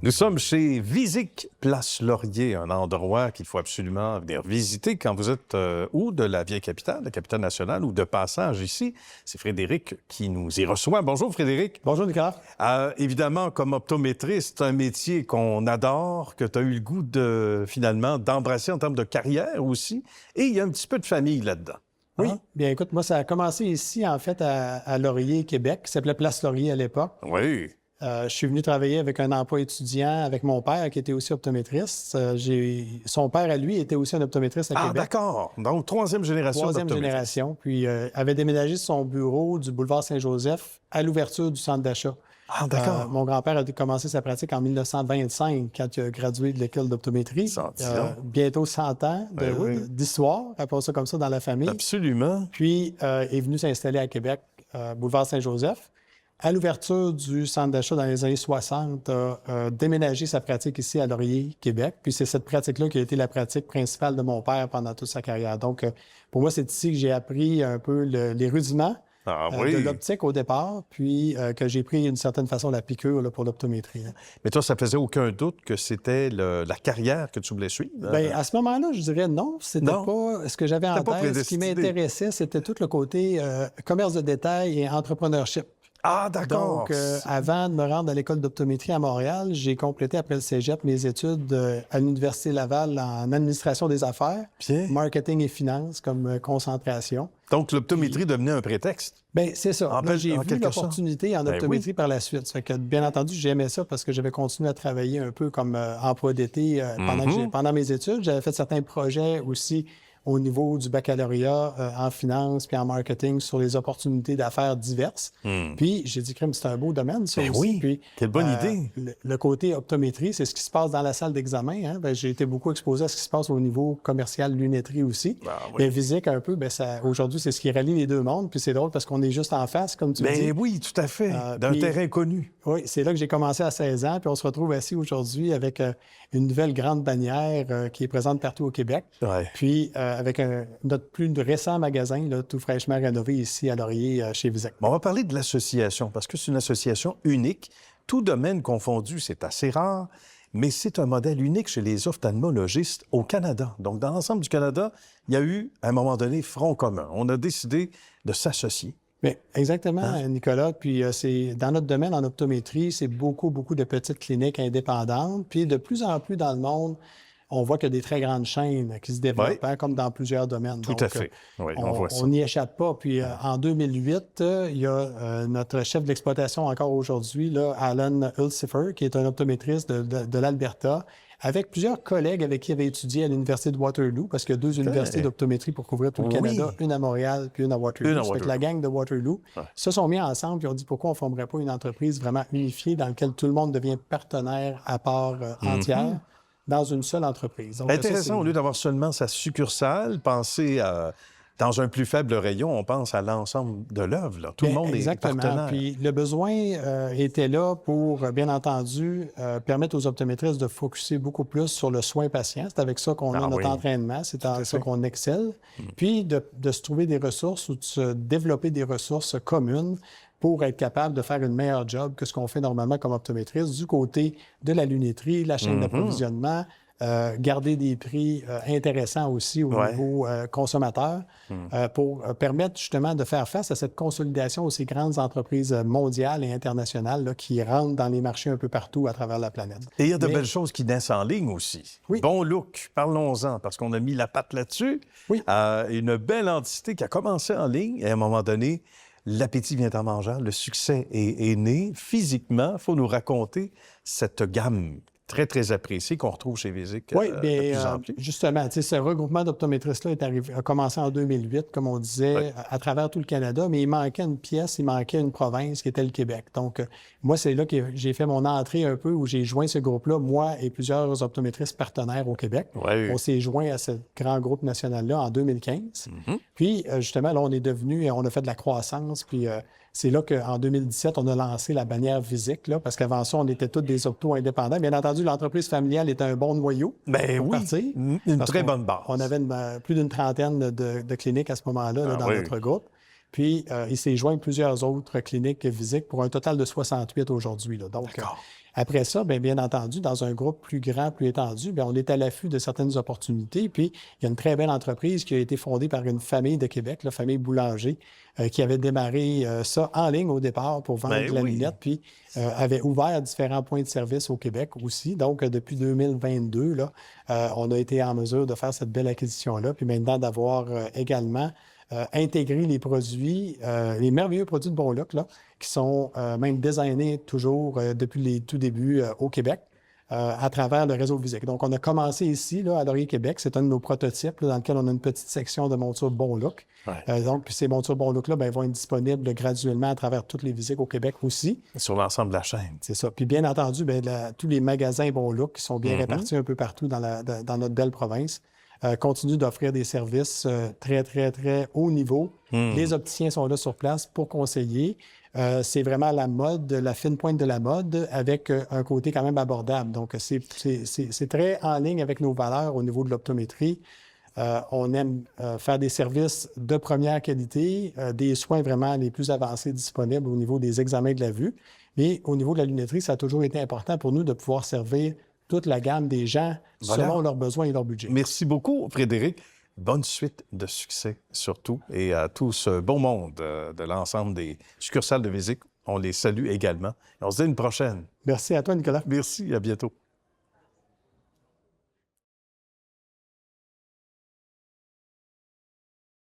Nous sommes chez Visic Place Laurier, un endroit qu'il faut absolument venir visiter quand vous êtes ou de la vieille capitale, la capitale nationale, ou de passage ici. C'est Frédéric qui nous y reçoit. Bonjour Frédéric. Bonjour Nicolas. Évidemment, comme optométriste, c'est un métier qu'on adore, que tu as eu le goût finalement d'embrasser en termes de carrière aussi. Et il y a un petit peu de famille là-dedans. Oui, Hein? bien écoute, moi ça a commencé ici en fait à Laurier, Québec, qui s'appelait Place Laurier à l'époque. Oui. Je suis venu travailler avec un emploi étudiant avec mon père qui était aussi optométriste. Son père à lui était aussi un optométriste à Québec. Ah d'accord, donc troisième génération Troisième d'optométristes. génération, puis avait déménagé son bureau du boulevard Saint-Joseph à l'ouverture du centre d'achat. Ah d'accord. Mon grand-père a commencé sa pratique en 1925 quand il a gradué de l'école d'optométrie. Bientôt 100 ans d'histoire, appelons ça comme ça, dans la famille. Absolument. Puis est venu s'installer à Québec, boulevard Saint-Joseph. À l'ouverture du centre d'achat dans les années 60, a déménagé sa pratique ici à Laurier, Québec. Puis c'est cette pratique-là qui a été la pratique principale de mon père pendant toute sa carrière. Donc, pour moi, c'est ici que j'ai appris un peu les rudiments de l'optique au départ, puis que j'ai pris d'une certaine façon la piqûre là, pour l'optométrie. Là. Mais toi, ça faisait aucun doute que c'était la carrière que tu voulais suivre? Bien, à ce moment-là, je dirais non. C'était pas ce que j'avais en tête. Ce qui m'intéressait, c'était tout le côté commerce de détail et entrepreneurship. Ah, d'accord. Donc, avant de me rendre à l'école d'optométrie à Montréal, j'ai complété après le cégep mes études à l'Université Laval en administration des affaires, marketing et finances comme concentration. Donc, l'optométrie devenait un prétexte? Bien, c'est ça. Là, j'ai vu l'opportunité en optométrie par la suite. Ça fait que, bien entendu, j'aimais ça parce que j'avais continué à travailler un peu comme emploi d'été pendant mes études. J'avais fait certains projets aussi au niveau du baccalauréat en finance puis en marketing sur les opportunités d'affaires diverses. Puis, j'ai dit, crème, c'est un beau domaine, ça aussi. Oui, puis, quelle bonne idée. Le côté optométrie, c'est ce qui se passe dans la salle d'examen. Hein? Bien, j'ai été beaucoup exposé à ce qui se passe au niveau commercial lunetterie aussi. Mais Visic, un peu, bien, aujourd'hui, c'est ce qui relie les deux mondes. Puis c'est drôle parce qu'on est juste en face, comme tu dis. Oui, tout à fait, d'un terrain connu. Oui, c'est là que j'ai commencé à 16 ans. Puis on se retrouve assis aujourd'hui avec une nouvelle grande bannière qui est présente partout au Québec. Puis avec notre plus récent magasin, là, tout fraîchement rénové ici à Laurier, chez Visic. On va parler de l'association, parce que c'est une association unique. Tout domaine confondu, c'est assez rare, mais c'est un modèle unique chez les ophtalmologistes au Canada. Donc, dans l'ensemble du Canada, il y a eu, à un moment donné, front commun. On a décidé de s'associer. Bien, exactement, Nicolas. Puis c'est dans notre domaine en optométrie, c'est beaucoup de petites cliniques indépendantes. Puis de plus en plus dans le monde, on voit qu'il y a des très grandes chaînes qui se développent, comme dans plusieurs domaines. Tout à fait. Oui, on voit ça. On n'y échappe pas. Puis en 2008, il y a notre chef d'exploitation encore aujourd'hui, là, Alan Ulsifer, qui est un optométriste de l'Alberta, avec plusieurs collègues avec qui il avait étudié à l'Université de Waterloo, parce qu'il y a deux universités d'optométrie pour couvrir tout le Canada, une à Montréal puis une à Waterloo. Ça fait que la gang de Waterloo se sont mis ensemble et ont dit pourquoi on ne formerait pas une entreprise vraiment unifiée dans laquelle tout le monde devient partenaire à part entière dans une seule entreprise. Donc, intéressant, au lieu d'avoir seulement sa succursale, penser dans un plus faible rayon, on pense à l'ensemble de l'œuvre. Là. Tout le monde est partenaire. Puis le besoin était là pour, bien entendu, permettre aux optométristes de focusser beaucoup plus sur le soin patient. C'est avec ça qu'on a notre entraînement, c'est avec ça qu'on excelle. Puis de se trouver des ressources ou de se développer des ressources communes pour être capable de faire une meilleure job que ce qu'on fait normalement comme optométriste du côté de la lunetterie, la chaîne d'approvisionnement, garder des prix intéressants aussi au niveau consommateur pour permettre justement de faire face à cette consolidation de ces grandes entreprises mondiales et internationales là, qui rentrent dans les marchés un peu partout à travers la planète. Et il y a de belles choses qui naissent en ligne aussi. Bon look, parlons-en, parce qu'on a mis la patte là-dessus. Une belle entité qui a commencé en ligne et à un moment donné, l'appétit vient en mangeant, le succès est né. Physiquement, il faut nous raconter cette gamme très, très appréciée qu'on retrouve chez Visic de plus en plus. Justement, ce regroupement d'optométristes-là a commencé en 2008, comme on disait, à travers tout le Canada, mais il manquait une pièce, il manquait une province qui était le Québec. Donc, moi, c'est là que j'ai fait mon entrée un peu, où j'ai joint ce groupe-là, moi et plusieurs optométristes partenaires au Québec. On s'est joints à ce grand groupe national-là en 2015. Puis, justement, là, on est devenu, on a fait de la croissance, puis c'est là qu'en 2017, on a lancé la bannière Visic, là, parce qu'avant ça, on était tous des optos indépendants. Bien entendu, l'entreprise familiale était un bon noyau pour partir. Une très bonne base. On avait plus d'une trentaine de cliniques à ce moment-là dans notre groupe. Puis, il s'est joint plusieurs autres cliniques Visic pour un total de 68 aujourd'hui. Donc, après ça, bien entendu, dans un groupe plus grand, plus étendu, on est à l'affût de certaines opportunités. Puis, il y a une très belle entreprise qui a été fondée par une famille de Québec, la famille Boulanger, qui avait démarré ça en ligne au départ pour vendre de la lunette, puis avait ouvert différents points de service au Québec aussi. Donc, depuis 2022, là, on a été en mesure de faire cette belle acquisition-là, puis maintenant d'avoir également intégrer les produits, les merveilleux produits de Bonlook, là, qui sont même designés toujours depuis les tout débuts au Québec à travers le réseau Visic. Donc, on a commencé ici, là, à Laurier-Québec. C'est un de nos prototypes là, dans lequel on a une petite section de montures Bonlook. Donc, puis ces montures Bonlook-là vont être disponibles graduellement à travers toutes les Visic au Québec aussi. Sur l'ensemble de la chaîne. C'est ça. Puis bien entendu, tous les magasins Bonlook qui sont bien répartis un peu partout dans notre belle province continue d'offrir des services très, très, très haut niveau. Les opticiens sont là sur place pour conseiller. C'est vraiment la mode, la fine pointe de la mode avec un côté quand même abordable. Donc, c'est très en ligne avec nos valeurs au niveau de l'optométrie. On aime faire des services de première qualité, des soins vraiment les plus avancés disponibles au niveau des examens de la vue. Mais au niveau de la lunetterie, ça a toujours été important pour nous de pouvoir servir toute la gamme des gens selon leurs besoins et leur budget. Merci beaucoup, Frédéric. Bonne suite de succès, surtout, et à tout ce beau monde de l'ensemble des succursales de Visic. On les salue également. On se dit à une prochaine. Merci à toi, Nicolas. Merci, à bientôt.